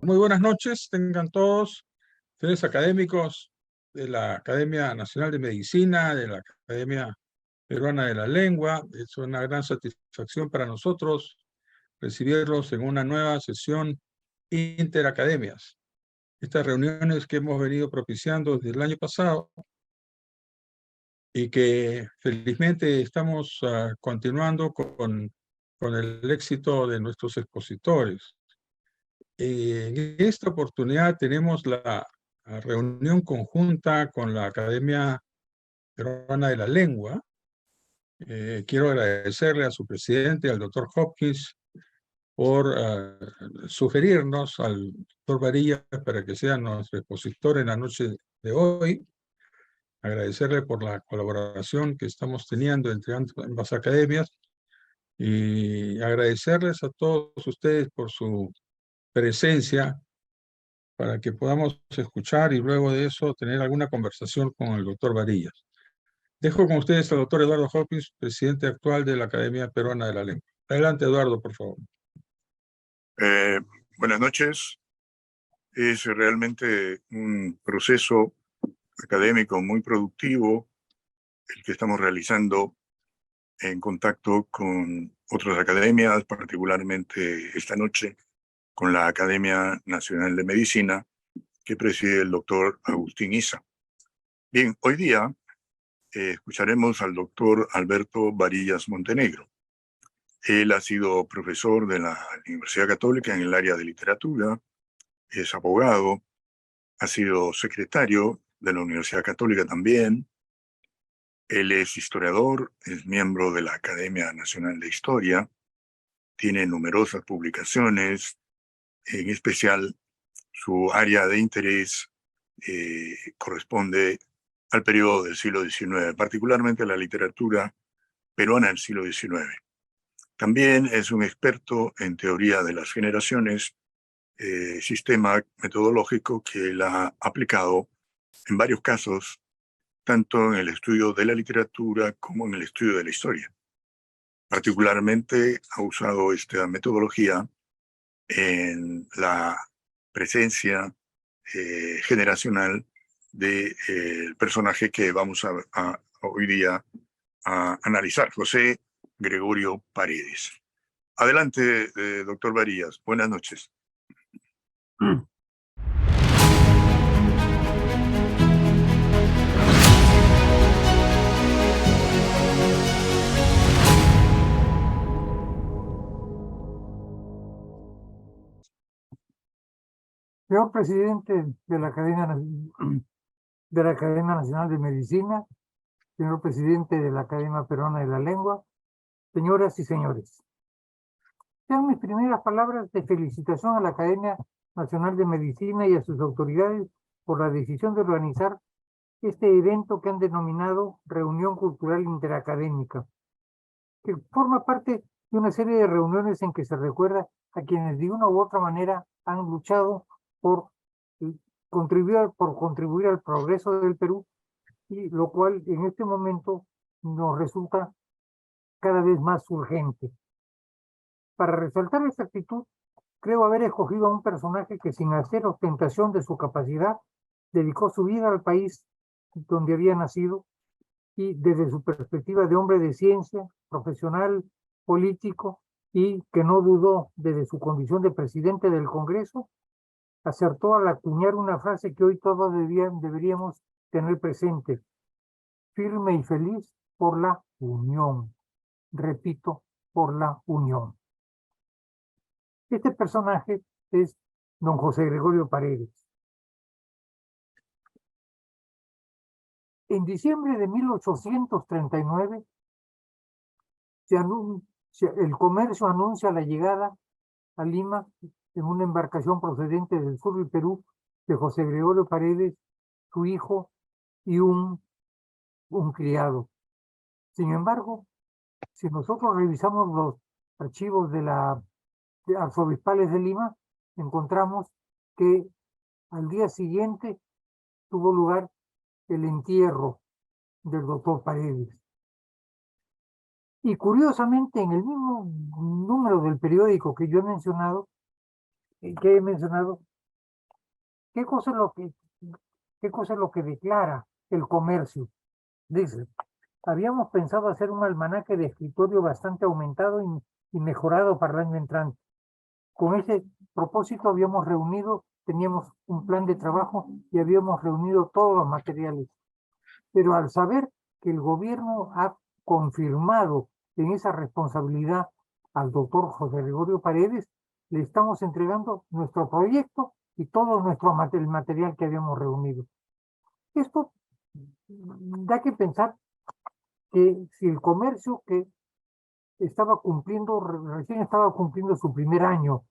Muy buenas noches, tengan todos, ustedes académicos de la Academia Nacional de Medicina, de la Academia Peruana de la Lengua. Es una gran satisfacción para nosotros recibirlos en una nueva sesión interacademias. Estas reuniones que hemos venido propiciando desde el año pasado y que felizmente estamos continuando con el éxito de nuestros expositores. En esta oportunidad tenemos la reunión conjunta con la Academia Peruana de la Lengua. Quiero agradecerle a su presidente, al doctor Hopkins, por sugerirnos al doctor Varillas para que sea nuestro expositor en la noche de hoy. Agradecerle por la colaboración que estamos teniendo entre ambas academias y agradecerles a todos ustedes por su presencia para que podamos escuchar y luego de eso tener alguna conversación con el doctor Varillas. Dejo con ustedes al doctor Eduardo Hopkins, presidente actual de la Academia Peruana de la Lengua. Adelante, Eduardo, por favor. Buenas noches. Es realmente un proceso académico muy productivo el que estamos realizando en contacto con otras academias, particularmente esta noche con la Academia Nacional de Medicina que preside el doctor Agustín Isa. Bien, hoy día escucharemos al doctor Alberto Varillas Montenegro. Él ha sido profesor de la Universidad Católica en el área de literatura, es abogado, ha sido secretario de la Universidad Católica también. Él es historiador, es miembro de la Academia Nacional de Historia, tiene numerosas publicaciones, en especial su área de interés corresponde al periodo del siglo XIX, particularmente la literatura peruana del siglo XIX. También es un experto en teoría de las generaciones, sistema metodológico que él ha aplicado en varios casos, tanto en el estudio de la literatura como en el estudio de la historia. Particularmente ha usado esta metodología en la presencia generacional del personaje que vamos a hoy día a analizar, José Gregorio Paredes. Adelante, doctor Varillas. Buenas noches. Señor presidente de la Academia Nacional de Medicina, señor presidente de la Academia Peruana de la Lengua, señoras y señores. Sean mis primeras palabras de felicitación a la Academia Nacional de Medicina y a sus autoridades por la decisión de organizar este evento que han denominado Reunión Cultural Interacadémica, que forma parte de una serie de reuniones en que se recuerda a quienes de una u otra manera han luchado por contribuir al progreso del Perú, y lo cual en este momento nos resulta cada vez más urgente. Para resaltar esta actitud, creo haber escogido a un personaje que, sin hacer ostentación de su capacidad, dedicó su vida al país donde había nacido y desde su perspectiva de hombre de ciencia, profesional, político, y que no dudó desde su condición de presidente del Congreso, acertó al acuñar una frase que hoy todos deberíamos tener presente: firme y feliz por la unión. Repito, por la unión. Este personaje es don José Gregorio Paredes. En diciembre de 1839, el comercio anuncia la llegada a Lima en una embarcación procedente del sur del Perú de José Gregorio Paredes, su hijo y un criado. Sin embargo, si nosotros revisamos los archivos de arzobispales de Lima, encontramos que al día siguiente tuvo lugar el entierro del doctor Paredes. Y curiosamente, en el mismo número del periódico que he mencionado, ¿qué cosa es lo que declara el comercio? Dice, habíamos pensado hacer un almanaque de escritorio bastante aumentado y mejorado para el año entrante. Con ese propósito teníamos un plan de trabajo y habíamos reunido todos los materiales. Pero al saber que el gobierno ha confirmado en esa responsabilidad al doctor José Gregorio Paredes, le estamos entregando nuestro proyecto y todo el material que habíamos reunido. Esto da que pensar que si el comercio que recién estaba cumpliendo su primer año,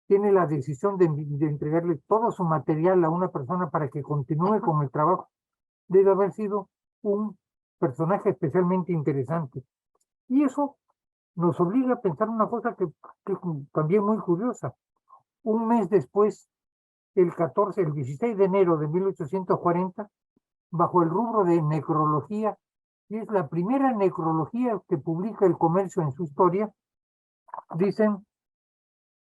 tiene la decisión de entregarle todo su material a una persona para que continúe con el trabajo, debe haber sido un personaje especialmente interesante. Y eso nos obliga a pensar una cosa que es también muy curiosa. Un mes después, el 16 de enero de 1840, bajo el rubro de necrología, y es la primera necrología que publica el comercio en su historia, dicen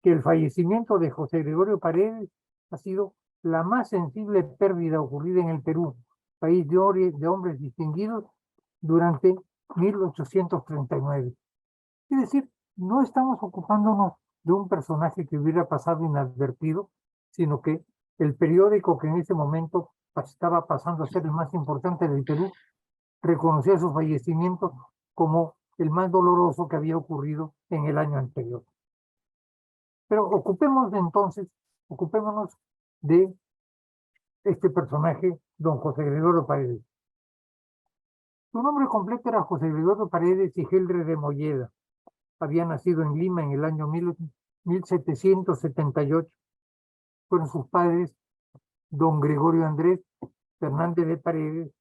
que el fallecimiento de José Gregorio Paredes ha sido la más sensible pérdida ocurrida en el Perú, país de hombres distinguidos, durante 1839. Es decir, no estamos ocupándonos de un personaje que hubiera pasado inadvertido, sino que el periódico que en ese momento estaba pasando a ser el más importante del Perú, reconocía su fallecimiento como el más doloroso que había ocurrido en el año anterior. Pero ocupémonos de este personaje, don José Gregorio Paredes. Su nombre completo era José Gregorio Paredes y Geldre de Molleda. Había nacido en Lima en el año 1778. Fueron sus padres don Gregorio Andrés Fernández de Paredes,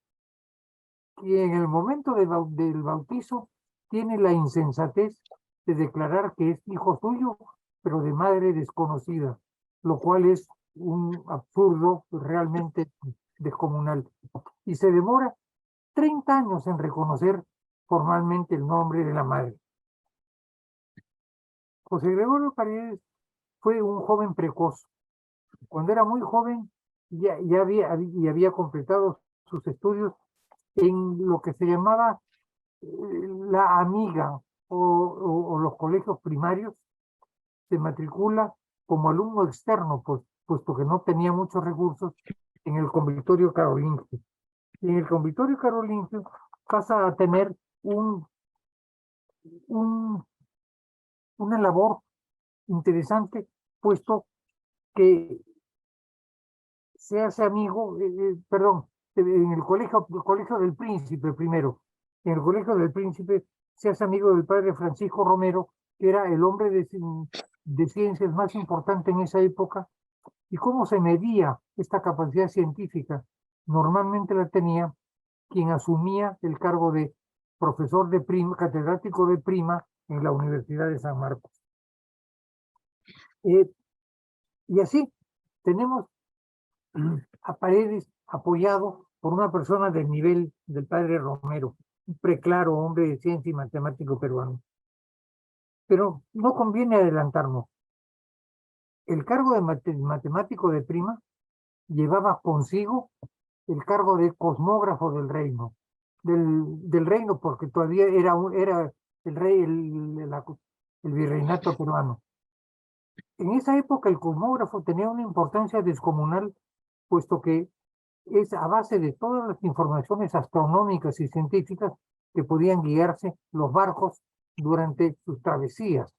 quien en el momento del bautizo tiene la insensatez de declarar que es hijo suyo, pero de madre desconocida, lo cual es un absurdo realmente descomunal. Y se demora 30 años en reconocer formalmente el nombre de la madre. José Gregorio Paredes fue un joven precoz. Cuando era muy joven ya había completado sus estudios en lo que se llamaba la amiga o los colegios primarios. Se matricula como alumno externo, puesto que no tenía muchos recursos, en el Convictorio Carolingio. Y en el Convictorio Carolingio pasa a tener una labor interesante, puesto que se hace amigo, en el colegio del Príncipe primero. En el colegio del Príncipe se hace amigo del padre Francisco Romero, que era el hombre de ciencias más importante en esa época. ¿Y cómo se medía esta capacidad científica? Normalmente la tenía quien asumía el cargo de profesor de prima, catedrático de prima en la Universidad de San Marcos. Y así tenemos a Paredes apoyado por una persona del nivel del padre Romero, un preclaro hombre de ciencia y matemático peruano. Pero no conviene adelantarnos. El cargo de matemático de prima llevaba consigo el cargo de cosmógrafo del reino, del reino, porque todavía era el rey, el virreinato peruano. En esa época el cosmógrafo tenía una importancia descomunal, puesto que es a base de todas las informaciones astronómicas y científicas que podían guiarse los barcos durante sus travesías.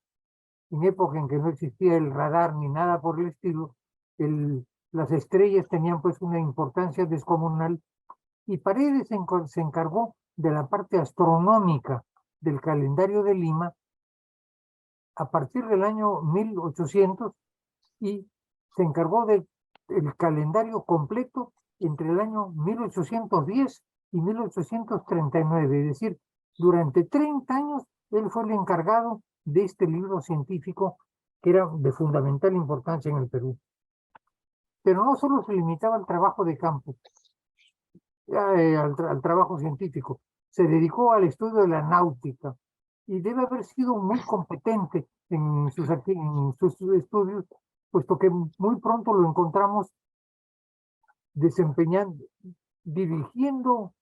En época en que no existía el radar ni nada por el estilo, las estrellas tenían pues una importancia descomunal, y Paredes se encargó de la parte astronómica del calendario de Lima a partir del año 1800 y se encargó del calendario completo entre el año 1810 y 1839, es decir, durante 30 años él fue el encargado de este libro científico que era de fundamental importancia en el Perú. Pero no solo se limitaba al trabajo de campo, al trabajo científico, se dedicó al estudio de la náutica y debe haber sido muy competente en sus estudios, puesto que muy pronto lo encontramos desempeñando, dirigiendo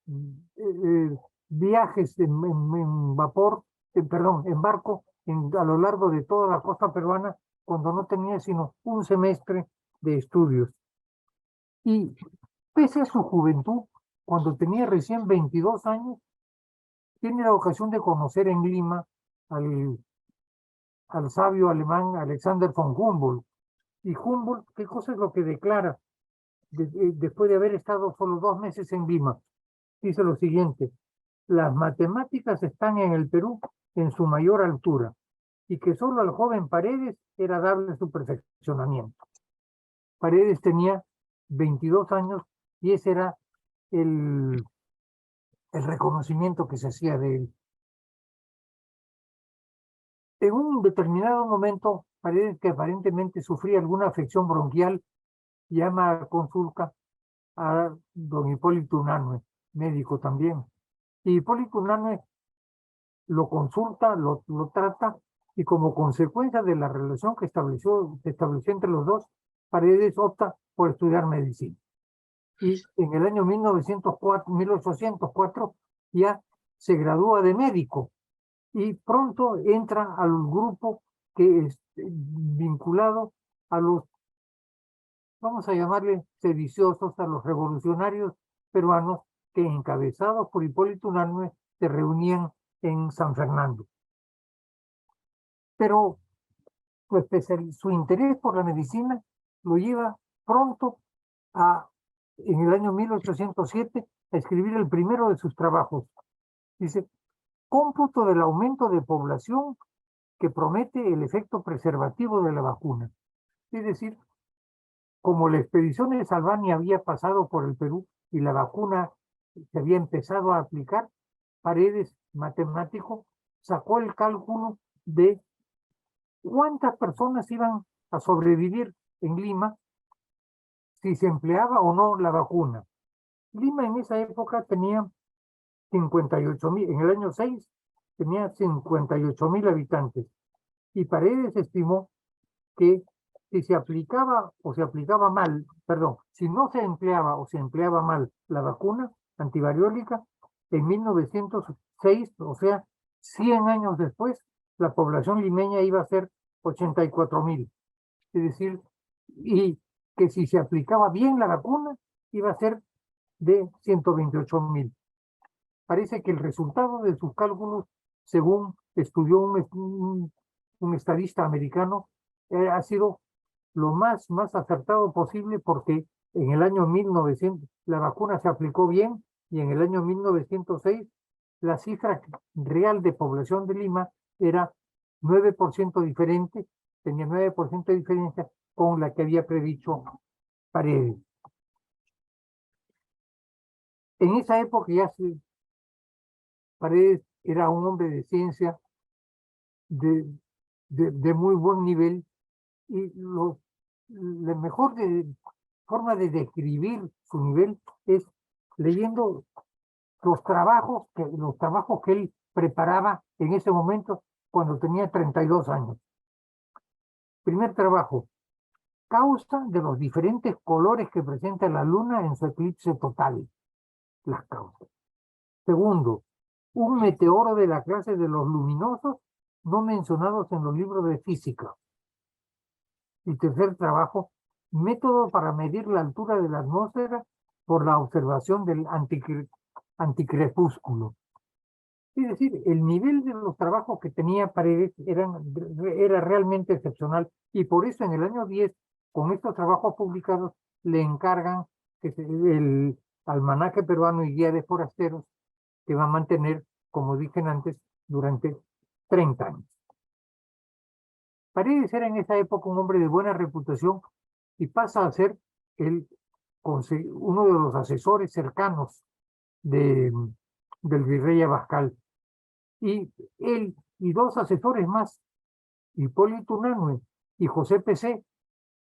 viajes en vapor, perdón, en barco a lo largo de toda la costa peruana cuando no tenía sino un semestre de estudios. Y pese a su juventud, cuando tenía recién 22 años, tiene la ocasión de conocer en Lima al sabio alemán Alexander von Humboldt. Y Humboldt, ¿qué cosa es lo que declara después de haber estado solo 2 meses en Lima? Dice lo siguiente: las matemáticas están en el Perú en su mayor altura y que solo al joven Paredes era dable su perfeccionamiento. Paredes tenía 22 años y ese era el reconocimiento que se hacía de él. En un determinado momento, Paredes, que aparentemente sufría alguna afección bronquial, llama a consulta a don Hipólito Unanue, médico también. Y Hipólito Unanue lo consulta, lo trata, y como consecuencia de la relación que se estableció entre los dos, Paredes opta por estudiar medicina. Y en el año 1804 ya se gradúa de médico y pronto entra al grupo que es vinculado a los, vamos a llamarle sediciosos, a los revolucionarios peruanos que, encabezados por Hipólito Unanue, se reunían en San Fernando. Pero pues, su interés por la medicina lo lleva pronto en el año 1807, a escribir el primero de sus trabajos. Dice: cómputo del aumento de población que promete el efecto preservativo de la vacuna. Es decir, como la expedición de Salvani había pasado por el Perú y la vacuna se había empezado a aplicar, Paredes, matemático, sacó el cálculo de cuántas personas iban a sobrevivir en Lima si se empleaba o no la vacuna. Lima en esa época tenía 58,000, en el año 6 tenía 58,000 habitantes, y Paredes estimó que si se aplicaba o se aplicaba mal, perdón, si no se empleaba o se empleaba mal la vacuna antivariólica, en 1906, o sea, 100 años después, la población limeña iba a ser 84,000. Es decir, y que si se aplicaba bien la vacuna, iba a ser de 128,000. Parece que el resultado de sus cálculos, según estudió un estadista americano, ha sido lo más acertado posible, porque en el año 1900 la vacuna se aplicó bien y en el año 1906 la cifra real de población de Lima era 9% diferente, tenía 9% de diferencia con la que había predicho Paredes. En esa época ya Paredes era un hombre de ciencia de muy buen nivel, y la mejor forma de describir su nivel es leyendo los trabajos que él preparaba en ese momento cuando tenía 32 años. Primer trabajo: causa de los diferentes colores que presenta la luna en su eclipse total. Las causas. Segundo, un meteoro de la clase de los luminosos no mencionados en los libros de física. Y tercer trabajo, método para medir la altura de la atmósfera por la observación del anticrepúsculo. Es decir, el nivel de los trabajos que tenía Paredes era realmente excepcional, y por eso en el año 10, con estos trabajos publicados, le encargan el Almanaque Peruano y Guía de Forasteros, que va a mantener, como dije antes, durante 30 años. Paredes era en esa época un hombre de buena reputación y pasa a ser uno de los asesores cercanos del virrey Abascal. Y él y 2 asesores más, Hipólito Unanue y José Pesé,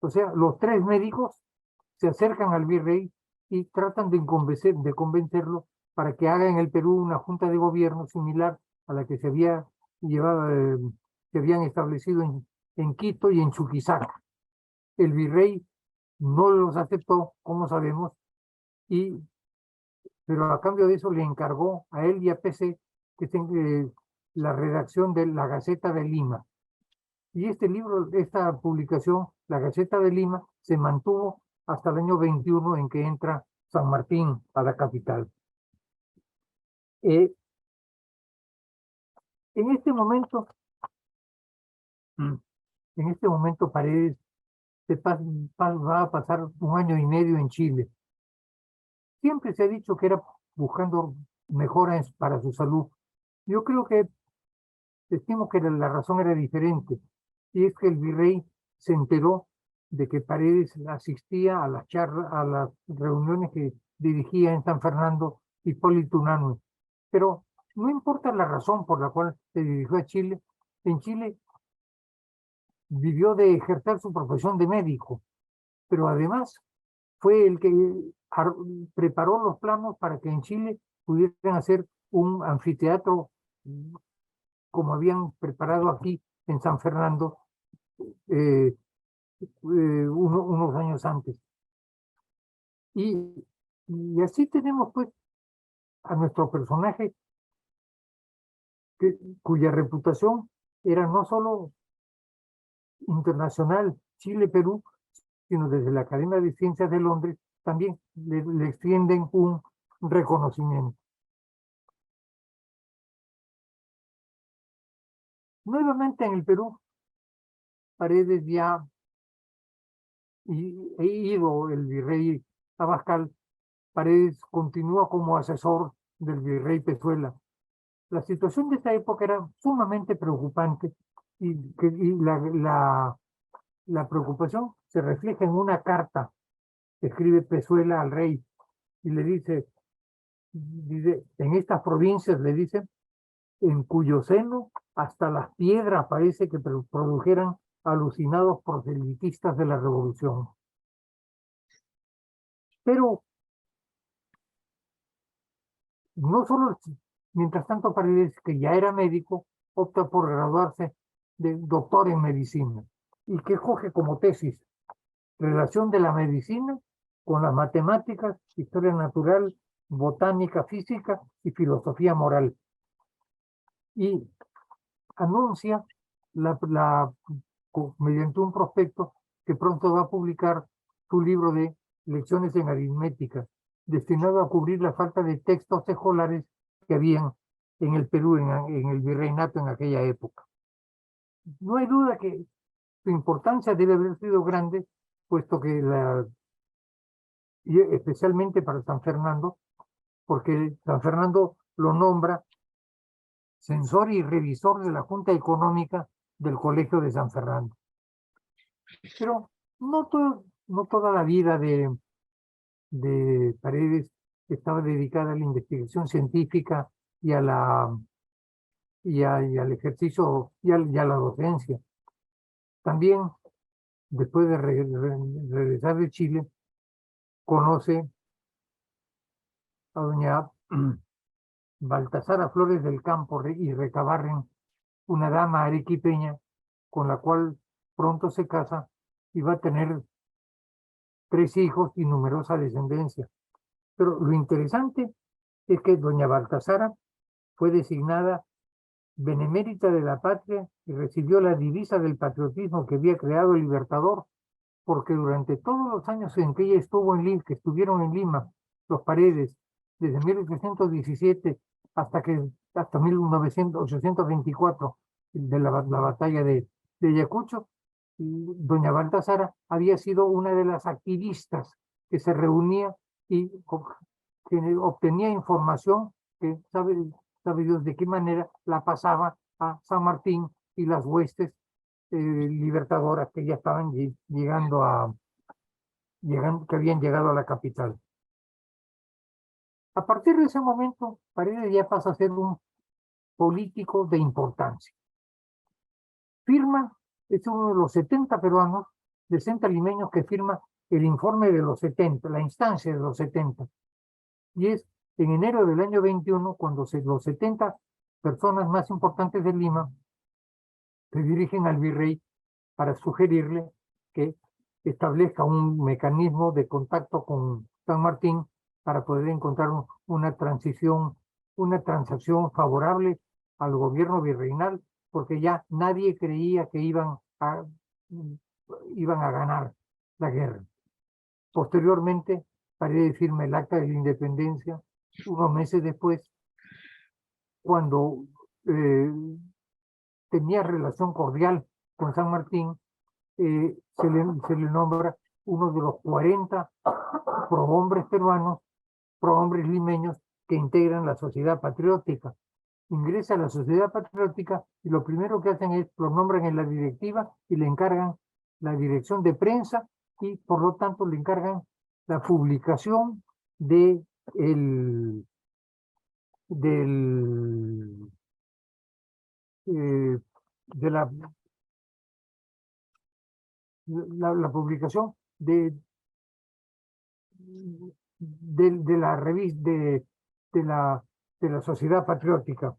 o sea, los 3 médicos, se acercan al virrey y tratan de convencerlo para que haga en el Perú una junta de gobierno similar a la que se habían establecido en Quito y en Chuquisaca. El virrey no los aceptó, como sabemos, pero a cambio de eso le encargó a él y a PC la redacción de la Gaceta de Lima. Y este libro, esta publicación, la Gaceta de Lima, se mantuvo hasta el año 21 en que entra San Martín a la capital. En este momento Paredes va a pasar 1 año y medio en Chile. Siempre se ha dicho que era buscando mejoras para su salud. Yo creo que estimo que la razón era diferente, y es que el virrey se enteró de que Paredes asistía a las charlas, a las reuniones que dirigía en San Fernando Hipólito Unanue. Pero no importa la razón por la cual se dirigió a Chile, en Chile vivió de ejercer su profesión de médico, pero además fue el que preparó los planos para que en Chile pudieran hacer un anfiteatro como habían preparado aquí en San Fernando unos años antes. Y así tenemos pues a nuestro personaje cuya reputación era no solo internacional, Chile-Perú, sino desde la Academia de Ciencias de Londres también le extienden un reconocimiento. Nuevamente en el Perú, Paredes ya he ido el virrey Abascal, Paredes continúa como asesor del virrey Pezuela. La situación de esta época era sumamente preocupante y la preocupación se refleja en una carta que escribe Pezuela al rey y le dice, en estas provincias le dice, en cuyo seno hasta las piedras parece que produjeran alucinados proselitistas de la revolución. Pero no solo, mientras tanto Paredes, que ya era médico, opta por graduarse de doctor en medicina y que coge como tesis relación de la medicina con las matemáticas, historia natural, botánica, física y filosofía moral. Y anuncia mediante un prospecto que pronto va a publicar su libro de Lecciones en Aritmética, destinado a cubrir la falta de textos escolares que habían en el Perú, en el virreinato en aquella época. No hay duda que su importancia debe haber sido grande, puesto que y especialmente para San Fernando, porque San Fernando lo nombra censor y revisor de la Junta Económica del Colegio de San Fernando. Pero no toda la vida de Paredes estaba dedicada a la investigación científica y al ejercicio y a la docencia. También, después de regresar de Chile, conoce a doña Baltasara Flores del Campo y Recabarren, una dama arequipeña con la cual pronto se casa y va a tener 3 hijos y numerosa descendencia. Pero lo interesante es que doña Baltasara fue designada benemérita de la patria y recibió la divisa del patriotismo que había creado el Libertador, porque durante todos los años en que ella que estuvieron en Lima, los Paredes, desde 1817 hasta 1824, de la batalla de Ayacucho, doña Baltasara había sido una de las activistas que se reunía y que obtenía información que sabe Dios de qué manera la pasaba a San Martín y las huestes libertadoras que ya estaban que habían llegado a la capital. A partir de ese momento, Paredes ya pasa a ser un político de importancia. Es uno de los 70 peruanos, de 60 limeños que firma el informe de los 70, la instancia de los 70. Y es en enero del año 21 cuando los 70 personas más importantes de Lima se dirigen al virrey para sugerirle que establezca un mecanismo de contacto con San Martín para poder encontrar una transacción favorable al gobierno virreinal, porque ya nadie creía que iban a ganar la guerra. Posteriormente, Paredes firma el Acta de la Independencia, unos meses después, cuando tenía relación cordial con San Martín, se le nombra uno de los 40 prohombres peruanos, prohombres limeños que integran la Sociedad Patriótica. Ingresa a la Sociedad Patriótica y lo primero que hacen es lo nombran en la directiva y le encargan la dirección de prensa y por lo tanto le encargan la publicación de la publicación de la revista de la Sociedad Patriótica.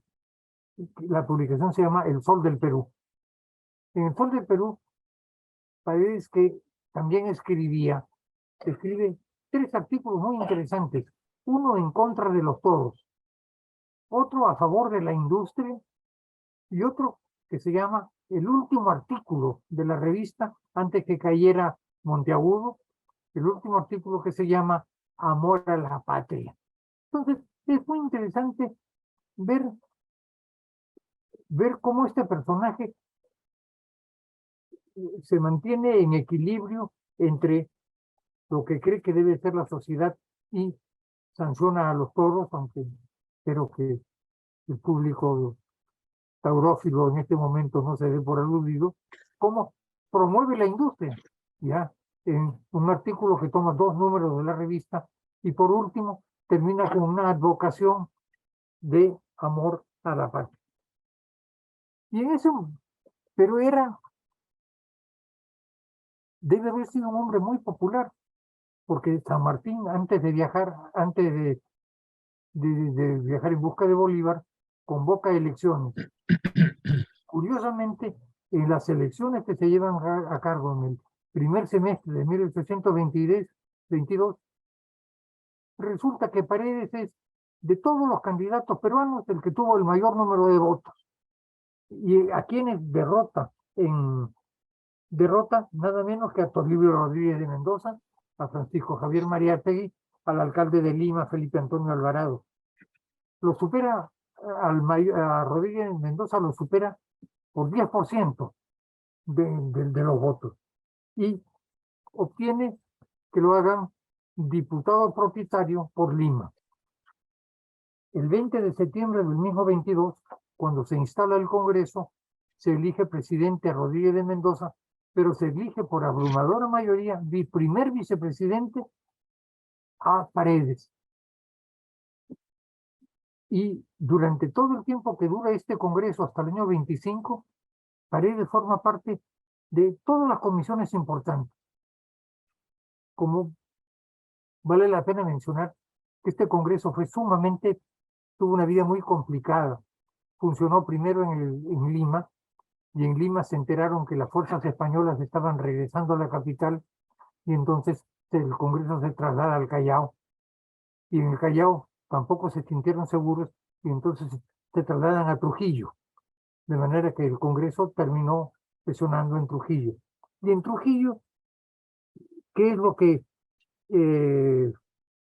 La publicación se llama El Sol del Perú. En El Sol del Perú, Paredes, que también escribe 3 artículos muy interesantes. Uno en contra de los toros, otro a favor de la industria y otro que se llama el último artículo de la revista antes que cayera Monteagudo, el último artículo que se llama Amor a la Patria. Entonces, es muy interesante ver cómo este personaje se mantiene en equilibrio entre lo que cree que debe ser la sociedad y sanciona a los toros, aunque espero que el público taurófilo en este momento no se dé por aludido, cómo promueve la industria, ya en un artículo que toma 2 números de la revista y por último termina con una advocación de amor a la patria. Y en eso, pero debe haber sido un hombre muy popular, porque San Martín, antes de viajar en busca de Bolívar, convoca elecciones. Curiosamente, en las elecciones que se llevan a cargo en el primer semestre de 1822, resulta que Paredes es, de todos los candidatos peruanos, el que tuvo el mayor número de votos. Y a quienes derrota nada menos que a Toribio Rodríguez de Mendoza, a Francisco Javier Mariátegui, al alcalde de Lima, Felipe Antonio Alvarado. Lo supera, a Rodríguez de Mendoza lo supera por 10% de los votos. Y obtiene que lo hagan diputado propietario por Lima. El 20 de septiembre del mismo 22, cuando se instala el Congreso, se elige presidente a Rodríguez de Mendoza, pero se elige por abrumadora mayoría primer vicepresidente a Paredes. Y durante todo el tiempo que dura este Congreso, hasta el año 25, Paredes forma parte de todas las comisiones importantes. Como vale la pena mencionar que este Congreso tuvo una vida muy complicada. Funcionó primero en Lima, y en Lima se enteraron que las fuerzas españolas estaban regresando a la capital, y entonces el Congreso se traslada al Callao. Y en el Callao tampoco se sintieron seguros, y entonces se trasladan a Trujillo. De manera que el Congreso terminó sesionando en Trujillo. Y en Trujillo, ¿qué es lo que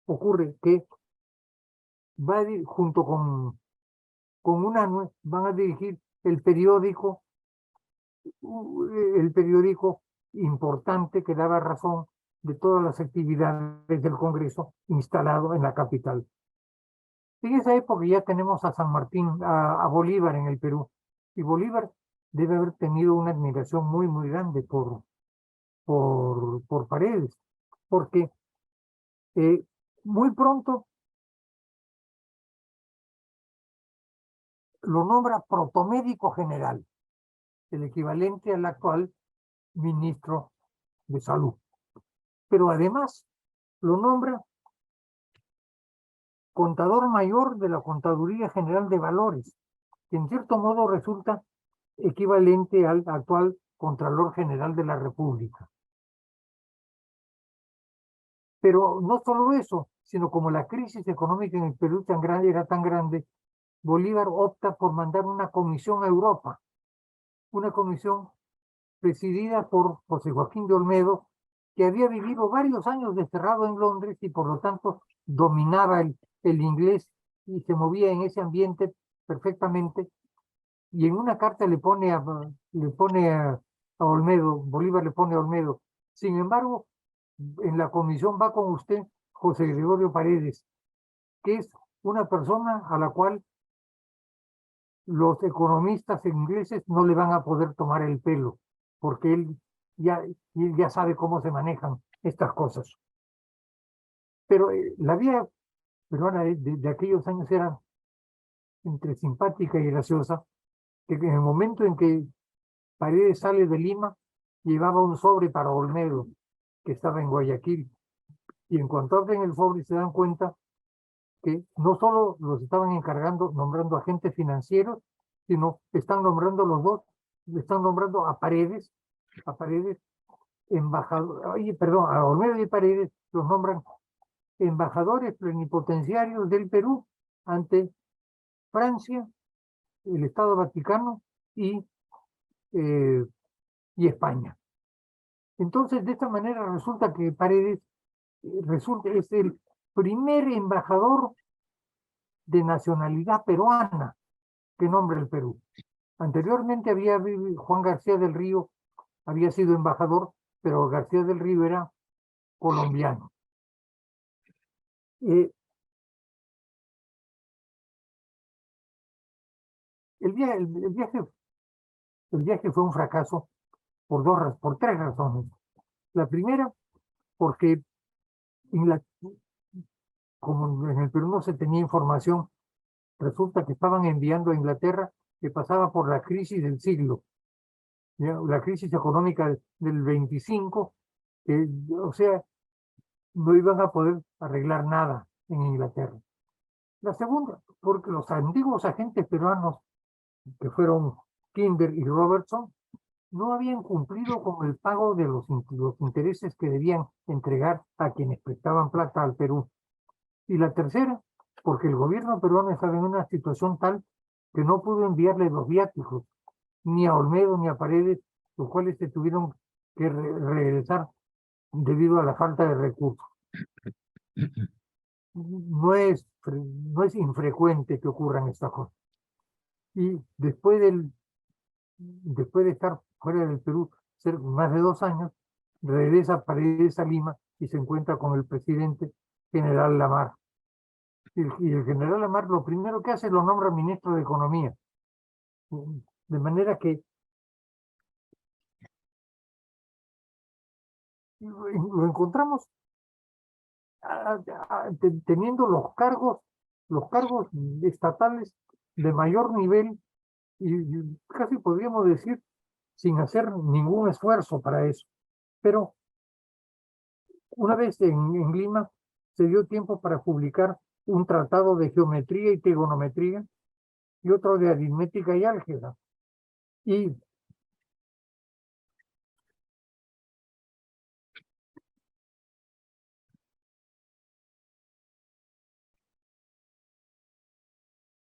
ocurre? Que junto con Unanue van a dirigir el periódico importante que daba razón de todas las actividades del Congreso instalado en la capital. En esa época ya tenemos a San Martín, a Bolívar en el Perú, y Bolívar debe haber tenido una admiración muy, muy grande por Paredes, porque muy pronto lo nombra protomédico general, el equivalente al actual ministro de Salud. Pero además lo nombra contador mayor de la Contaduría General de Valores, que en cierto modo resulta equivalente al actual Contralor General de la República. Pero no solo eso, sino como la crisis económica en el Perú tan grande, era tan grande, Bolívar opta por mandar una comisión a Europa, una comisión presidida por José Joaquín de Olmedo, que había vivido varios años desterrado en Londres y por lo tanto dominaba el inglés y se movía en ese ambiente perfectamente. Y en una carta le pone a Olmedo, Bolívar le pone a Olmedo: sin embargo, en la comisión va con usted José Gregorio Paredes, que es una persona a la cual los economistas ingleses no le van a poder tomar el pelo, porque él ya sabe cómo se manejan estas cosas. Pero la vida peruana de aquellos años era entre simpática y graciosa, que en el momento en que Paredes sale de Lima, llevaba un sobre para Olmedo, que estaba en Guayaquil, y en cuanto abren el sobre se dan cuenta que no solo los estaban nombrando agentes financieros, sino están nombrando los dos, están nombrando a Paredes, embajador, perdón, a Olmedo y Paredes los nombran embajadores plenipotenciarios del Perú ante Francia, el Estado Vaticano y España. Entonces, de esta manera resulta que Paredes es el primer embajador de nacionalidad peruana que nombra el Perú. Anteriormente Juan García del Río había sido embajador, pero García del Río era colombiano. El viaje fue un fracaso por tres razones. La primera, porque como en el Perú no se tenía información, resulta que estaban enviando a Inglaterra, que pasaba por la crisis del siglo, ¿ya? La crisis económica del 25, o sea, no iban a poder arreglar nada en Inglaterra. La segunda, porque los antiguos agentes peruanos, que fueron Kinder y Robertson, no habían cumplido con el pago de los intereses que debían entregar a quienes prestaban plata al Perú. Y la tercera, porque el gobierno peruano estaba en una situación tal que no pudo enviarle los viáticos, ni a Olmedo ni a Paredes, los cuales se tuvieron que regresar debido a la falta de recursos. No es infrecuente que ocurran estas cosas. Y después de estar fuera del Perú más de 2 años, regresa Paredes a Lima y se encuentra con el presidente general Lamar. Y el general Lamar lo primero que hace es lo nombra ministro de Economía. De manera que lo encontramos teniendo los cargos estatales de mayor nivel y casi podríamos decir sin hacer ningún esfuerzo para eso. Pero una vez en Lima se dio tiempo para publicar un tratado de geometría y trigonometría y otro de aritmética y álgebra. Y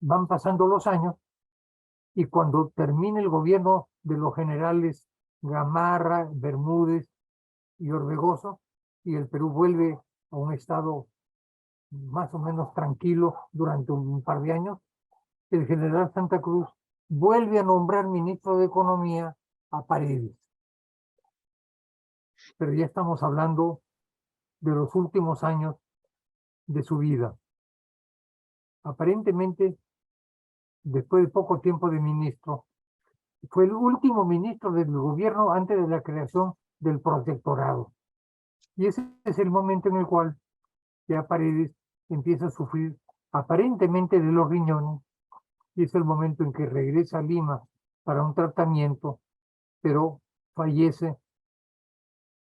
van pasando los años y cuando termine el gobierno de los generales Gamarra, Bermúdez y Orbegoso, y el Perú vuelve a un estado más o menos tranquilo durante un par de años, el general Santa Cruz vuelve a nombrar ministro de Economía a Paredes. Pero ya estamos hablando de los últimos años de su vida. Aparentemente, después de poco tiempo de ministro, fue el último ministro del gobierno antes de la creación del protectorado. Y ese es el momento en el cual ya Paredes empieza a sufrir aparentemente de los riñones, y es el momento en que regresa a Lima para un tratamiento, pero fallece.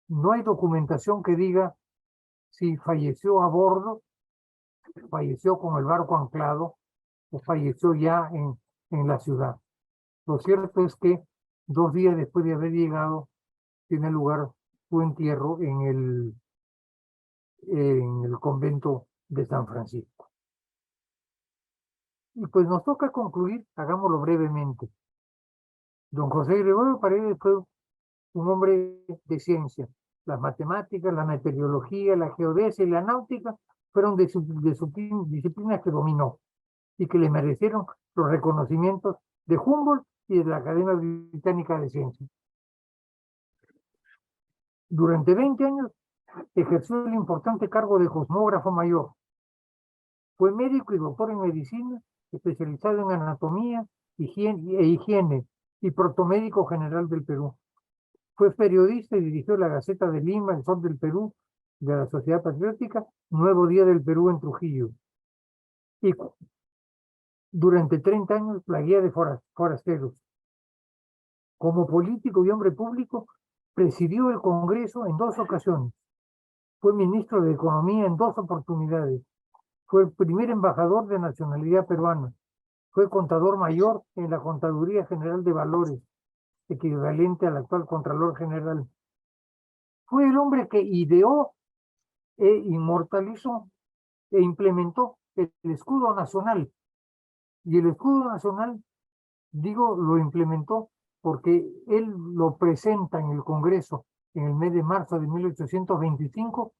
No hay documentación que diga si falleció a bordo, falleció con el barco anclado o falleció ya en la ciudad. Lo cierto es que 2 días después de haber llegado, tiene lugar su entierro en el convento de San Francisco. Y pues nos toca concluir, hagámoslo brevemente. Don José Gregorio Paredes fue un hombre de ciencia. Las matemáticas, la meteorología, la geodesia y la náutica fueron de sus disciplinas que dominó y que le merecieron los reconocimientos de Humboldt y de la Academia Británica de Ciencias. Durante 20 años ejerció el importante cargo de cosmógrafo mayor. Fue médico y doctor en medicina, especializado en anatomía, higiene y protomédico general del Perú. Fue periodista y dirigió la Gaceta de Lima, El Sol del Perú, de la Sociedad Patriótica, Nuevo Día del Perú en Trujillo. Y durante 30 años la Guía de Forasteros. Como político y hombre público, presidió el Congreso en 2 ocasiones. Fue ministro de Economía en 2 oportunidades. Fue el primer embajador de nacionalidad peruana. Fue contador mayor en la Contaduría General de Valores, equivalente al actual Contralor General. Fue el hombre que ideó e inmortalizó e implementó el escudo nacional. Y el escudo nacional, digo, lo implementó porque él lo presenta en el Congreso en el mes de marzo de 1825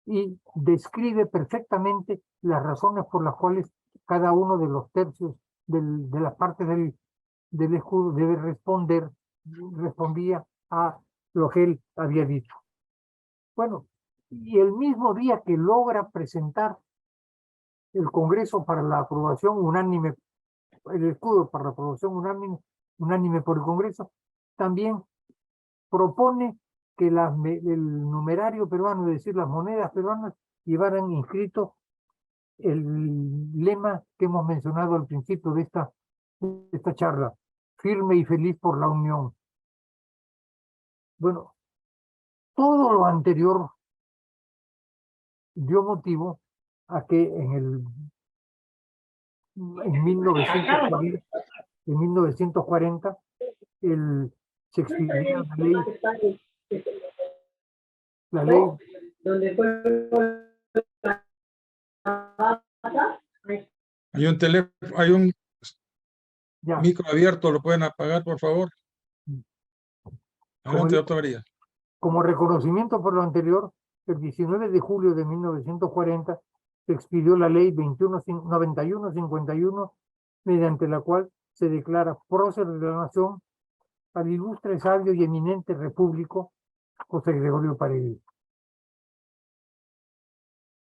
y describe perfectamente las razones por las cuales cada uno de los tercios de las partes del escudo respondía a lo que él había dicho. Bueno, y el mismo día que logra presentar el Congreso para la aprobación unánime, el escudo para la aprobación unánime por el Congreso, también propone que el numerario peruano, es decir, las monedas peruanas, llevaran inscrito el lema que hemos mencionado al principio de esta charla: firme y feliz por la unión. Bueno, todo lo anterior dio motivo a que en 1940 se expidiera la ley Hay un teléfono, hay un ya, micro abierto, ¿lo pueden apagar, por favor? Adelante, doctor Varías. como reconocimiento por lo anterior, el 19 de julio de 1940 se expidió la ley 9151, mediante la cual se declara prócer de la nación al ilustre, sabio y eminente repúblico José Gregorio Paredes.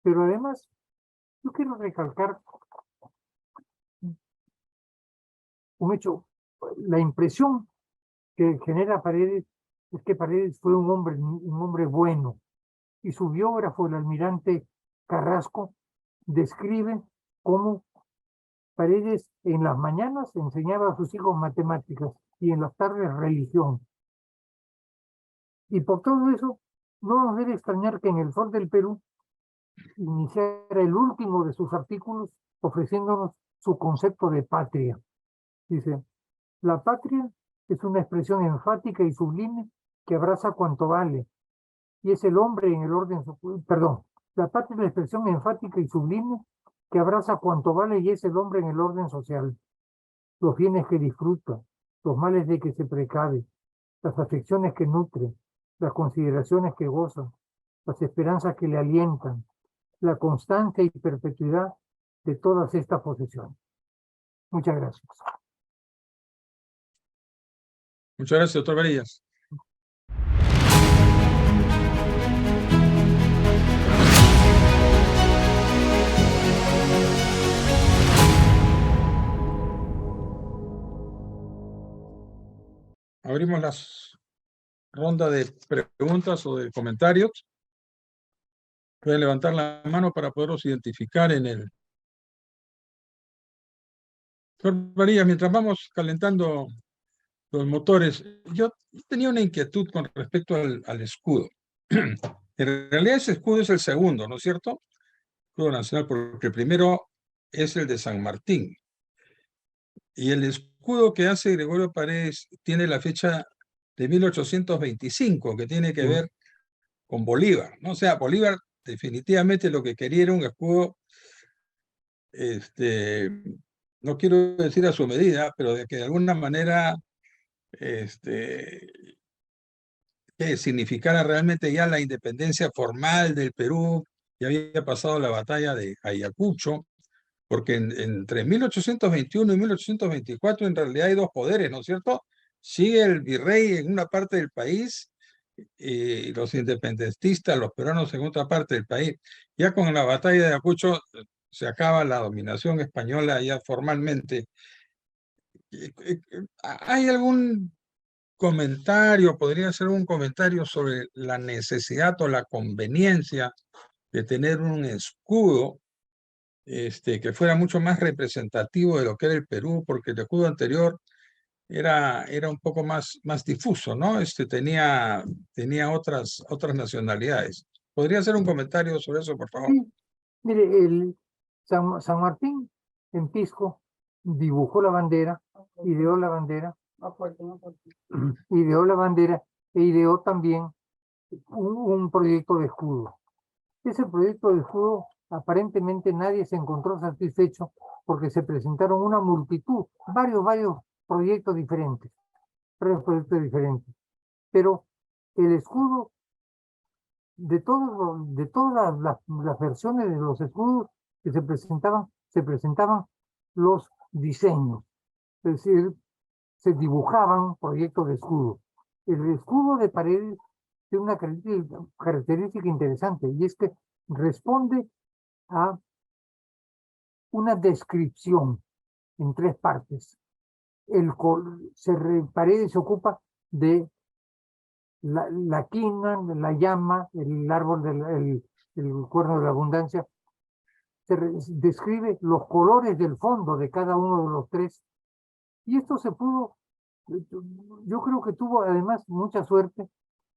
Pero además, yo quiero recalcar un hecho. La impresión que genera Paredes es que Paredes fue un hombre bueno, y su biógrafo, el almirante Carrasco, describe cómo Paredes en las mañanas enseñaba a sus hijos matemáticas y en las tardes religión. Y por todo eso, no nos debe extrañar que en El Sol del Perú iniciara el último de sus artículos ofreciéndonos su concepto de patria. Dice: la patria es una expresión enfática y sublime que abraza cuanto vale, y es el hombre en el orden, la patria es la expresión enfática y sublime que abraza cuanto vale y es el hombre en el orden social. Los bienes que disfruta, los males de que se precave, las afecciones que nutre, las consideraciones que goza, las esperanzas que le alientan, la constancia y perpetuidad de todas estas posesiones. Muchas gracias. Muchas gracias, doctor Varías. Abrimos las rondas de preguntas o de comentarios. Pueden levantar la mano para poderlos identificar en el... Doctor Varías, mientras vamos calentando los motores, yo tenía una inquietud con respecto al escudo. En realidad ese escudo es el segundo, ¿no es cierto? Escudo nacional, porque el primero es el de San Martín. Y el escudo que hace Gregorio Paredes tiene la fecha de 1825, que tiene que ver con Bolívar, ¿no? O sea, Bolívar definitivamente lo que quería era un escudo, no quiero decir a su medida, pero de que de alguna manera que significara realmente ya la independencia formal del Perú. Ya había pasado la batalla de Ayacucho, porque entre 1821 y 1824 en realidad hay dos poderes, ¿no es cierto? Sigue el virrey en una parte del país y los independentistas, los peruanos en otra parte del país. Ya con la batalla de Ayacucho se acaba la dominación española ya formalmente. ¿Hay algún comentario, podría ser un comentario sobre la necesidad o la conveniencia de tener un escudo que fuera mucho más representativo de lo que era el Perú, porque el escudo anterior era un poco más difuso, ¿no? Tenía otras nacionalidades. ¿Podría hacer un comentario sobre eso, por favor? Sí, mire, San Martín en Pisco dibujó la bandera, ideó la bandera, ideó la bandera e ideó también un proyecto de escudo. Ese proyecto de escudo aparentemente nadie se encontró satisfecho porque se presentaron una multitud, varios proyectos diferentes, pero el escudo de todas las versiones de los escudos que se presentaban los diseños, es decir, se dibujaban proyectos de escudo. El escudo de Paredes tiene una característica interesante, y es que responde a una descripción en tres partes. Paredes se ocupa de la quina, la llama, el árbol el cuerno de la abundancia. Describe los colores del fondo de cada uno de los tres. Y esto se pudo, yo creo que tuvo además mucha suerte,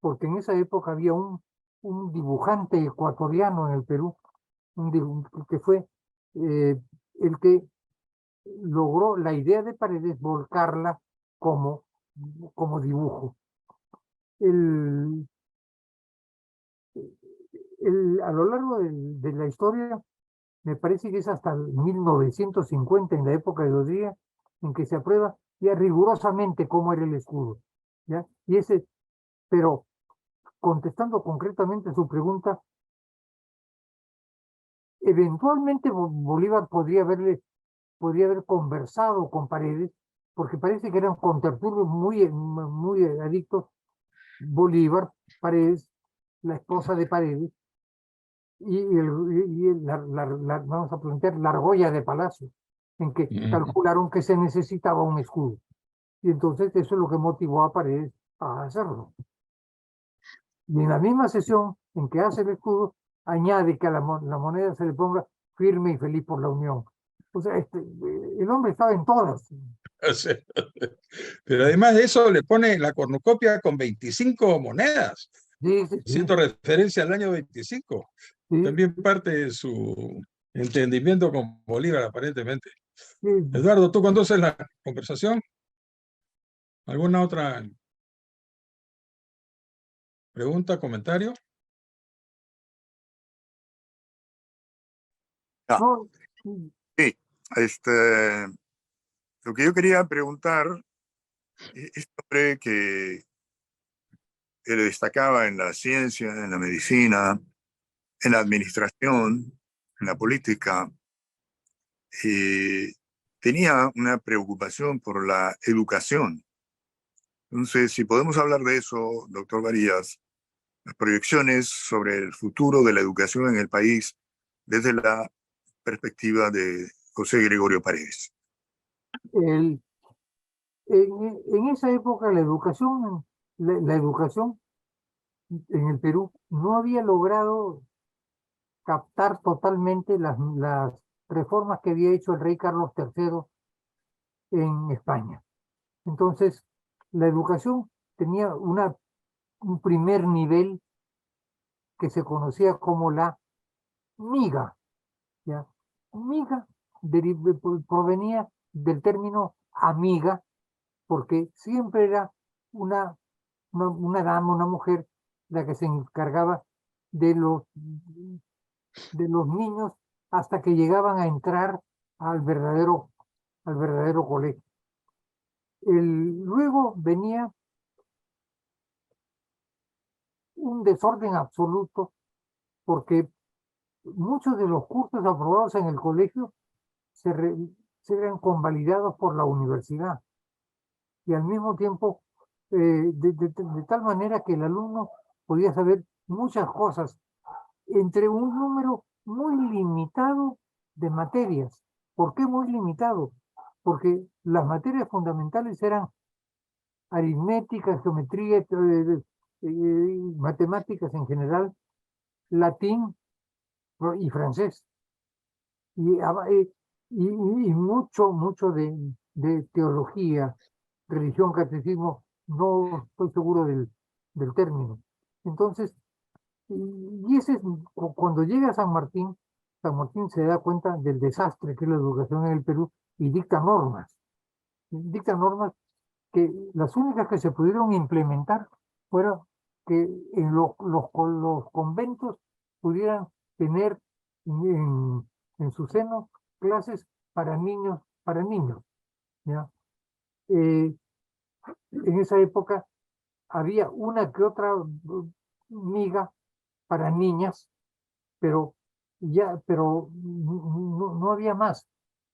porque en esa época había un dibujante ecuatoriano en el Perú, que fue el que logró la idea de Paredes volcarla como dibujo. A lo largo de la historia, me parece que es hasta 1950, en la época de los días, en que se aprueba ya rigurosamente cómo era el escudo, ¿ya? Pero contestando concretamente su pregunta, eventualmente Bolívar podría haber conversado con Paredes, porque parece que eran contertulios muy adictos, Bolívar, Paredes, la esposa de Paredes, vamos a plantear la argolla de Palacio, en que calcularon que se necesitaba un escudo. Y entonces eso es lo que motivó a Paredes a hacerlo. Y en la misma sesión en que hace el escudo, añade que a la moneda se le ponga firme y feliz por la unión. O sea, el hombre estaba en todas. Pero además de eso le pone la cornucopia con 25 monedas, Sí, sí, haciendo referencia al año 25. sí, También parte de su entendimiento con Bolívar, aparentemente. sí. Eduardo, ¿tú conduces la conversación? ¿Alguna otra pregunta, comentario? No, Sí, lo que yo quería preguntar, este hombre que destacaba en la ciencia, en la medicina, en la administración, en la política, tenía una preocupación por la educación. Entonces, si podemos hablar de eso, doctor Varías, las proyecciones sobre el futuro de la educación en el país desde la perspectiva de José Gregorio Paredes. en esa época la educación en el Perú no había logrado captar totalmente las reformas que había hecho el rey Carlos III en España. Entonces, la educación tenía un primer nivel que se conocía como la miga, ¿ya? Miga provenía del término amiga, porque siempre era una dama, una mujer, la que se encargaba de los niños hasta que llegaban a entrar al verdadero colegio. Luego venía un desorden absoluto porque muchos de los cursos aprobados en el colegio se eran convalidados por la universidad y al mismo tiempo de tal manera que el alumno podía saber muchas cosas entre un número muy limitado de materias. ¿Por qué muy limitado? Porque las materias fundamentales eran aritmética, geometría, matemáticas en general, latín y francés. Y mucho de teología, religión, catecismo, no estoy seguro del término. Entonces, y ese es, cuando llega a San Martín se da cuenta del desastre que es la educación en el Perú y dicta normas que las únicas que se pudieron implementar fueron que en los conventos pudieran tener en su seno clases para niños, ¿ya? En esa época había una que otra miga para niñas, pero no había más.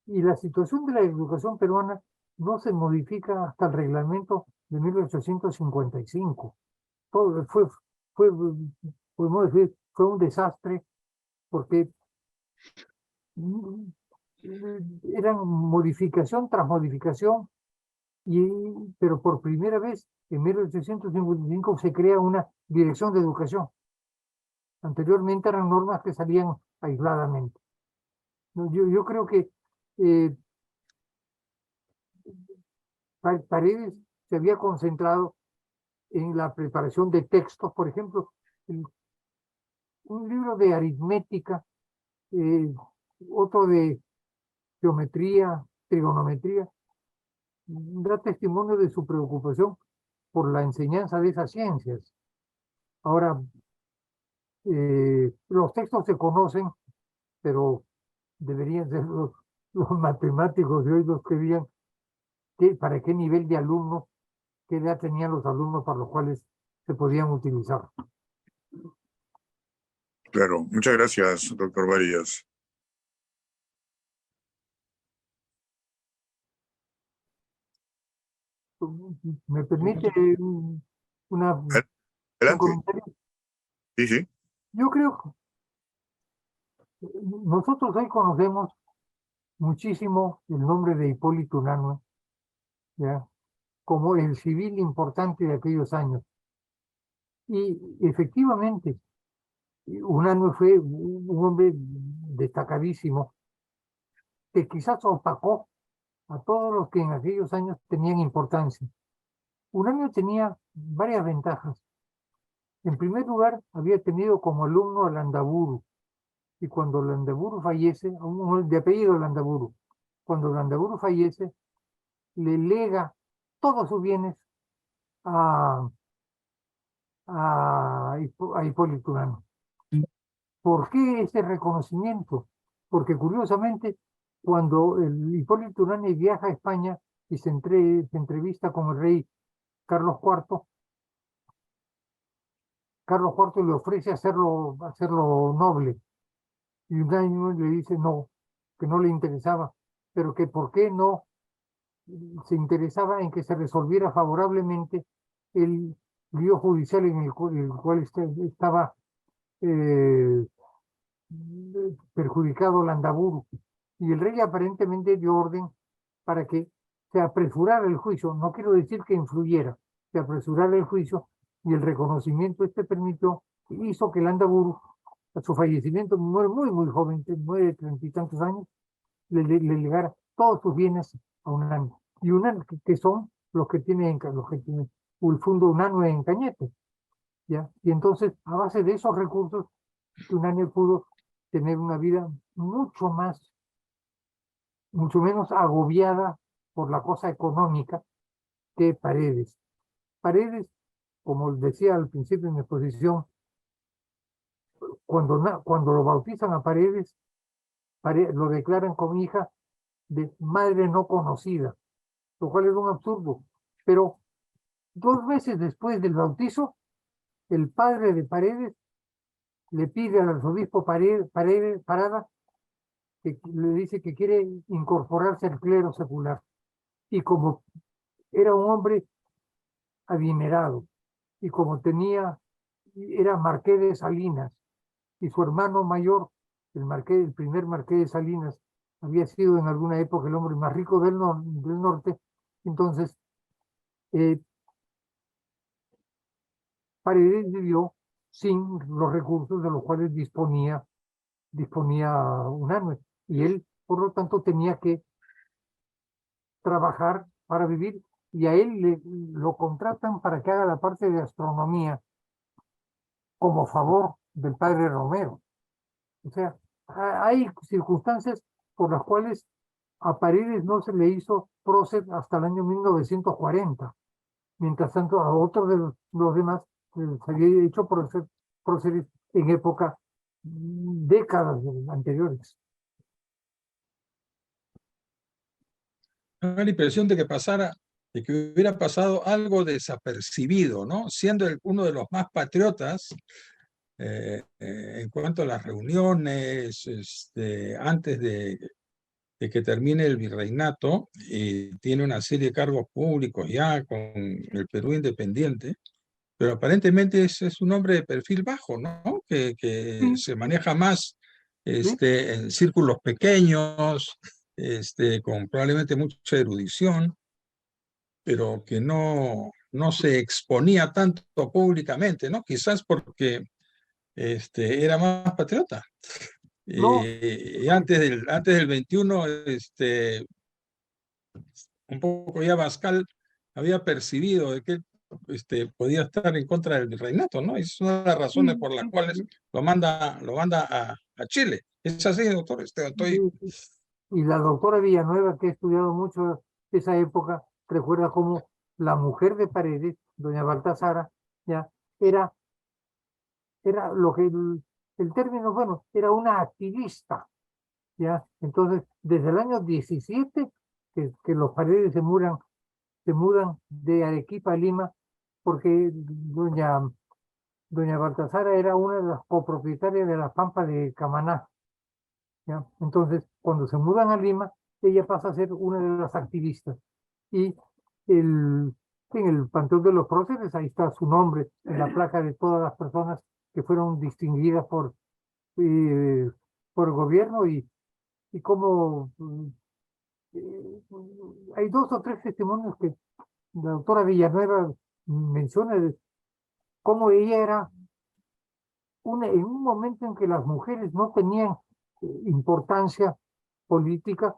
Y la situación de la educación peruana no se modifica hasta el reglamento de 1855. Todo podemos decir, fue un desastre porque eran modificación tras modificación, pero por primera vez en 1855 se crea una dirección de educación. Anteriormente eran normas que salían aisladamente. Yo creo que Paredes se había concentrado en la preparación de textos, por ejemplo, un libro de aritmética, otro de geometría, trigonometría, da testimonio de su preocupación por la enseñanza de esas ciencias. Ahora, los textos se conocen, pero deberían ser los matemáticos de hoy los que digan para qué nivel de alumnos, qué edad tenían los alumnos para los cuales se podían utilizar. Claro, muchas gracias, doctor Varías. ¿Me permite un Adelante. comentario? Sí, sí. Yo creo que nosotros hoy conocemos muchísimo el nombre de Hipólito Unanue, ¿ya? Como el civil importante de aquellos años. Y efectivamente, Unanue fue un hombre destacadísimo que quizás opacó a todos los que en aquellos años tenían importancia. Unanue tenía varias ventajas. En primer lugar, había tenido como alumno a Landaburu, y cuando Landaburu fallece, de apellido Landaburu, cuando Landaburu fallece, le lega todos sus bienes a Hipólito Unanue. ¿Por qué ese reconocimiento? Porque curiosamente, cuando el Hipólito Unanue viaja a España y se entrevista con el rey Carlos IV, Carlos IV le ofrece hacerlo noble, y Unanue le dice no, que no le interesaba, pero que por qué no se interesaba en que se resolviera favorablemente el lío judicial en el cual estaba perjudicado Landaburu. Y el rey aparentemente dio orden para que se apresurara el juicio. No quiero decir que influyera, se apresurara el juicio, y el reconocimiento permitió, hizo que Landaburu, a su fallecimiento, muere muy joven, muere de 30 y tantos años, le legara todos sus bienes a Unanue. Y Unanue, que son los que tienen el fondo Unanue en Cañete, ¿ya? Y entonces, a base de esos recursos, Unanue pudo tener una vida mucho menos agobiada por la cosa económica que Paredes. Paredes, como decía al principio de mi exposición, cuando lo bautizan a Paredes, lo declaran como hija de madre no conocida, lo cual es un absurdo. Pero 2 meses después del bautizo, el padre de Paredes le pide al arzobispo Parada que le dice que quiere incorporarse al clero secular. Y como era un hombre adinerado, y como era marqués de Salinas, y su hermano mayor, el primer marqués de Salinas, había sido en alguna época el hombre más rico del norte, entonces Paredes vivió sin los recursos de los cuales disponía Unanue, y él, por lo tanto, tenía que trabajar para vivir, y a él lo contratan para que haga la parte de astronomía como favor del padre Romero. O sea, hay circunstancias por las cuales a Paredes no se le hizo prócer hasta el año 1940. Mientras tanto, a otros de los demás se había hecho próceres en época, décadas anteriores. Me da la impresión de que hubiera pasado algo desapercibido, ¿no? Siendo uno de los más patriotas en cuanto a las reuniones, antes de que termine el virreinato, y tiene una serie de cargos públicos ya con el Perú independiente, pero aparentemente es un hombre de perfil bajo, ¿no? Que Sí, se maneja más sí, en círculos pequeños, con probablemente mucha erudición, pero que no se exponía tanto públicamente, ¿no? Quizás porque era más patriota. no, Y antes del 21, un poco ya Bascal había percibido de que podía estar en contra del virreinato, ¿no? Y es una de las razones sí, por las sí, cuales lo manda a Chile. Es así, doctor. sí, sí. Y la doctora Villanueva, que ha estudiado mucho esa época, recuerda cómo la mujer de Paredes, doña Baltasara, ya era lo que el término, bueno, era una activista, ya. Entonces, desde el año 17, que los Paredes se mudan de Arequipa a Lima, porque doña Baltasara era una de las copropietarias de la Pampa de Camaná, ¿ya? Entonces, cuando se mudan a Lima, ella pasa a ser una de las activistas. Y en el Panteón de los Próceres, ahí está su nombre, en la placa de todas las personas que fueron distinguidas por el gobierno, y como hay 2 o 3 testimonios que la doctora Villanueva menciona de cómo ella era en un momento en que las mujeres no tenían importancia política,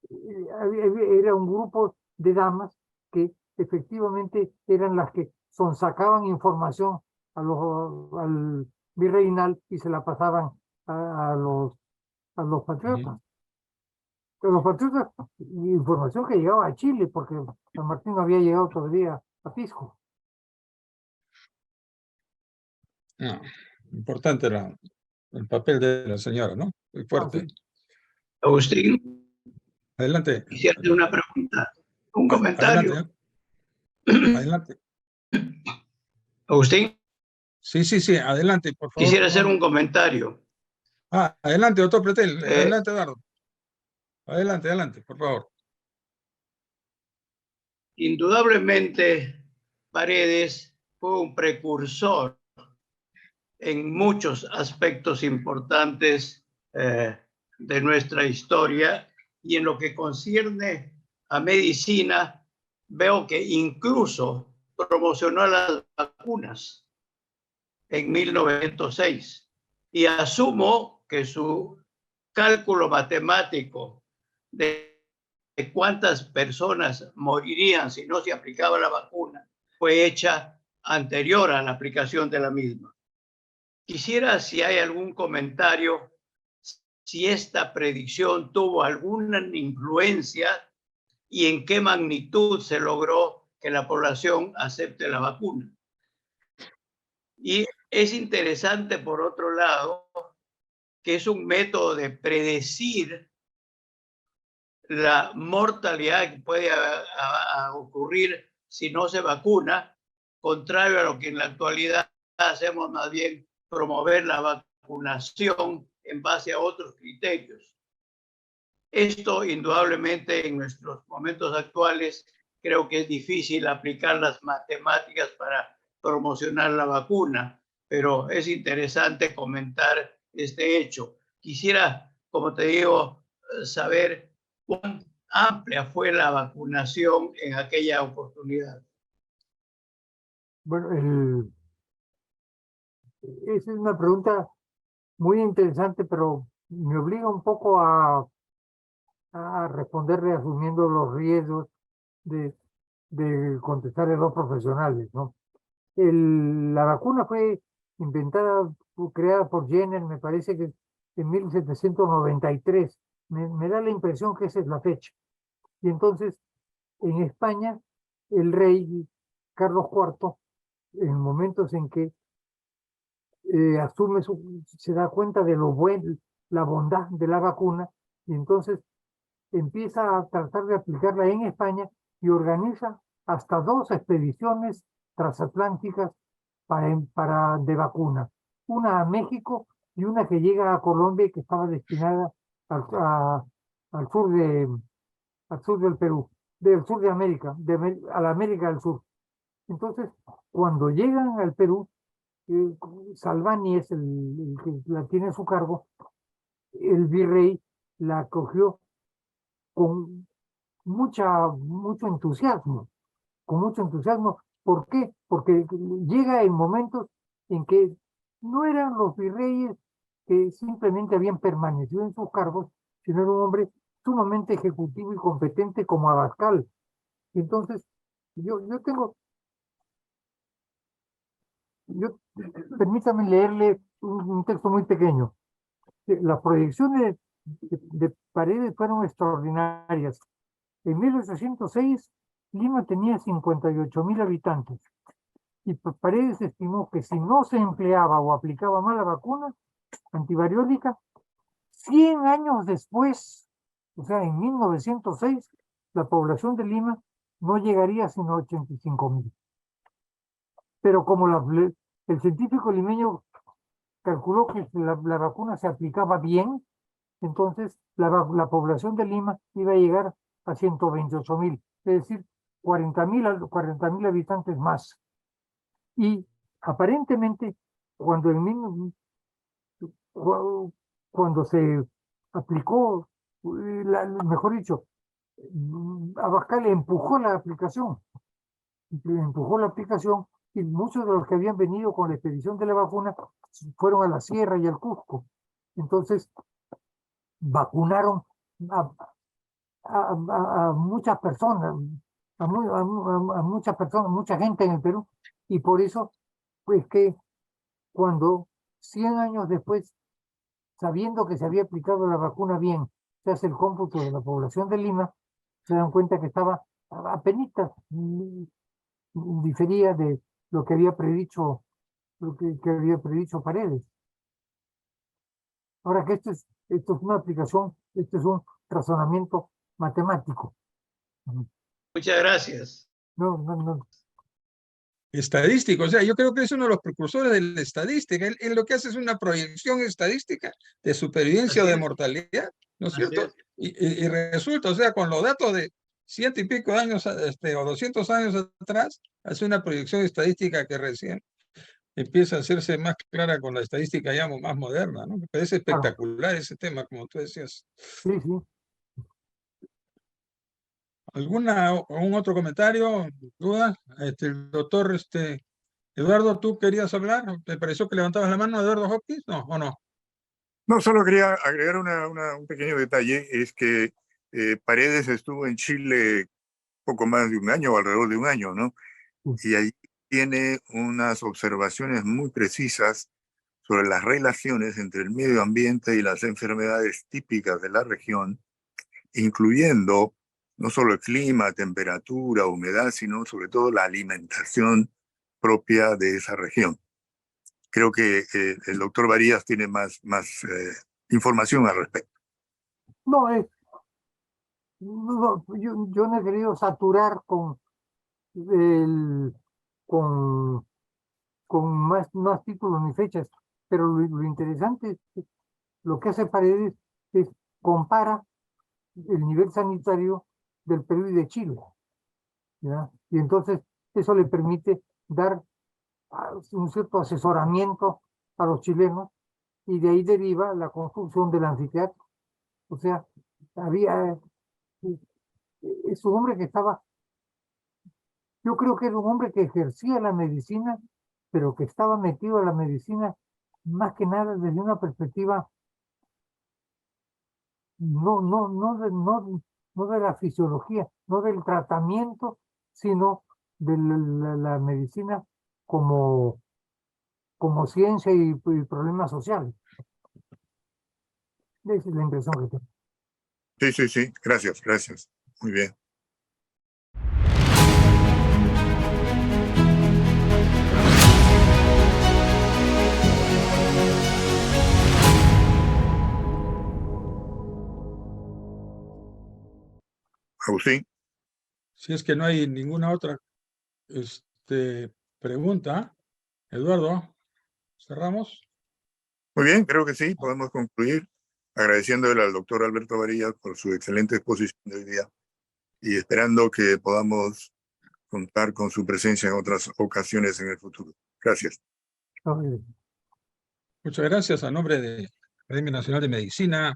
era un grupo de damas que efectivamente eran las que sonsacaban información al virreinal y se la pasaban a los patriotas. Pero los patriotas, información que llegaba a Chile, porque San Martín no había llegado todavía a Pisco. No, importante el papel de la señora, ¿no? Muy fuerte. Sí. Agustín, Adelante. quisiera hacer una pregunta, un comentario. Adelante. Adelante. Agustín, Sí, adelante, por favor. quisiera hacer un comentario. Adelante, doctor Pretel. Adelante, Eduardo. Adelante, por favor. Indudablemente, Paredes fue un precursor en muchos aspectos importantes de nuestra historia, y en lo que concierne a medicina, veo que incluso promocionó las vacunas en 1906, y asumo que su cálculo matemático de cuántas personas morirían si no se aplicaba la vacuna fue hecha anterior a la aplicación de la misma. Quisiera si hay algún comentario, si esta predicción tuvo alguna influencia y en qué magnitud se logró que la población acepte la vacuna. Y Es interesante, por otro lado, que es un método de predecir la mortalidad que puede ocurrir si no se vacuna, contrario a lo que en la actualidad hacemos, más bien promover la vacunación en base a otros criterios. Esto, indudablemente, en nuestros momentos actuales, creo que es difícil aplicar las matemáticas para promocionar la vacuna, pero es interesante comentar este hecho. Quisiera, como te digo, saber cuán amplia fue la vacunación en aquella oportunidad. Bueno, esa es una pregunta muy interesante, pero me obliga un poco a responderle asumiendo los riesgos de, de contestarle a dos profesionales, ¿no? La vacuna fue inventada, creada por Jenner, me parece que en 1793. Me da la impresión que esa es la fecha. Y entonces, en España, el rey Carlos IV, en momentos en que se da cuenta de la bondad de la vacuna, y entonces empieza a tratar de aplicarla en España y organiza hasta 2 expediciones transatlánticas de vacuna. Una a México y una que llega a Colombia y que estaba destinada al, a- al sur del Perú, del sur de América, a la América del Sur. Entonces, cuando llegan al Perú, eh, Salvani es el que la tiene a su cargo, el virrey la acogió con mucho entusiasmo, con mucho entusiasmo. ¿Por qué? Porque llega en momentos en que no eran los virreyes que simplemente habían permanecido en sus cargos, sino era un hombre sumamente ejecutivo y competente como Abascal. Entonces, yo tengo, yo, permítame leerle un texto muy pequeño. Las proyecciones de Paredes fueron extraordinarias. En 1806, Lima tenía 58.000 habitantes y Paredes estimó que si no se empleaba o aplicaba mal la vacuna antivariólica, 100 años después, o sea, en 1906, la población de Lima no llegaría a sino 85.000. Pero como el científico limeño calculó que la vacuna se aplicaba bien, entonces la población de Lima iba a llegar a 128.000, es decir, 40.000 habitantes más. Y aparentemente, cuando se aplicó, mejor dicho, Abascal empujó la aplicación y muchos de los que habían venido con la expedición de la vacuna fueron a la sierra y al Cusco. Entonces, vacunaron a, a muchas personas, a muchas personas, mucha gente en el Perú, y por eso, pues que cuando 100 años después, sabiendo que se había aplicado la vacuna bien, se hace el cómputo de la población de Lima, se dan cuenta que estaba apenitas, difería de lo que había predicho, que había predicho Paredes. Ahora que esto es una aplicación, esto es un razonamiento matemático. Muchas gracias. No. Estadístico, o sea, yo creo que es uno de los precursores de la estadística. Él lo que hace es una proyección estadística de supervivencia o de mortalidad, ¿no es cierto? Y resulta, o sea, con los datos de 100 y pico años o 200 años atrás, hace una proyección estadística que recién empieza a hacerse más clara con la estadística ya más moderna, ¿no? Me parece espectacular ese tema, como tú decías. Sí, sí. ¿Algún otro comentario, duda? El doctor Eduardo, ¿tú querías hablar? ¿Te pareció que levantabas la mano, Eduardo Hopkins? ¿No o no? No, solo quería agregar un pequeño detalle, es que Paredes estuvo en Chile poco más de un año, o alrededor de un año, ¿no? Y ahí tiene unas observaciones muy precisas sobre las relaciones entre el medio ambiente y las enfermedades típicas de la región, incluyendo no solo el clima, temperatura, humedad, sino sobre todo la alimentación propia de esa región. creo que el doctor Varías tiene más información al respecto. No, yo no he querido saturar el, con, con más títulos ni fechas, pero lo interesante es que lo que hace Paredes es compara el nivel sanitario del Perú y de Chile, ¿ya? Y entonces eso le permite dar un cierto asesoramiento a los chilenos y de ahí deriva la construcción del anfiteatro. O sea, es un hombre que yo creo que era un hombre que ejercía la medicina, pero que estaba metido en la medicina más que nada desde una perspectiva no de la fisiología, no del tratamiento, sino de la medicina como ciencia y problemas sociales. Esa es la impresión que tengo. Sí. Gracias. Muy bien. Agustín. Si es que no hay ninguna otra pregunta, Eduardo, ¿cerramos? Muy bien, creo que sí, podemos concluir agradeciéndole al doctor Alberto Varías por su excelente exposición de hoy día y esperando que podamos contar con su presencia en otras ocasiones en el futuro. Gracias. Muchas gracias a nombre de la Academia Nacional de Medicina,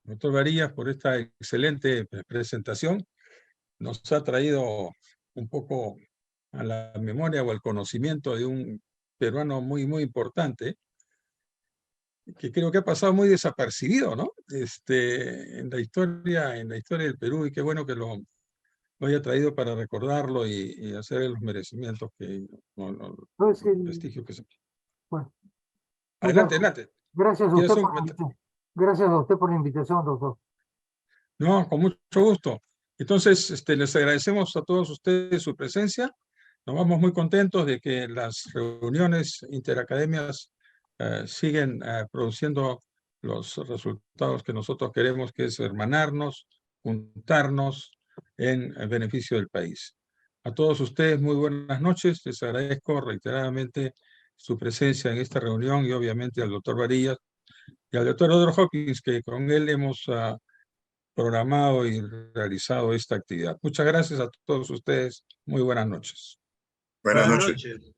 doctor Varías, por esta excelente presentación. Nos ha traído un poco a la memoria o al conocimiento de un peruano muy importante, que creo que ha pasado muy desapercibido, ¿no? En la historia del Perú, y qué bueno que lo haya traído para recordarlo y hacer los merecimientos el prestigio que se... Bueno, Adelante. Gracias a usted gracias a usted por la invitación, doctor. No, con mucho gusto. Entonces, les agradecemos a todos ustedes su presencia. Nos vamos muy contentos de que las reuniones interacademias siguen produciendo los resultados que nosotros queremos, que es hermanarnos, juntarnos en beneficio del país. A todos ustedes, muy buenas noches. Les agradezco reiteradamente su presencia en esta reunión y obviamente al doctor Varías y al doctor Odro Hopkins, que con él hemos programado y realizado esta actividad. Muchas gracias a todos ustedes. Muy buenas noches. Buenas noches.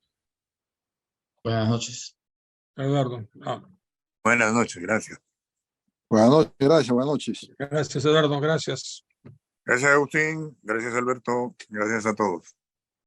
Buenas noches. Eduardo. Buenas noches, gracias. Buenas noches, gracias, buenas noches. Gracias, Eduardo, gracias. Gracias, Agustín. Gracias, Alberto. Gracias a todos.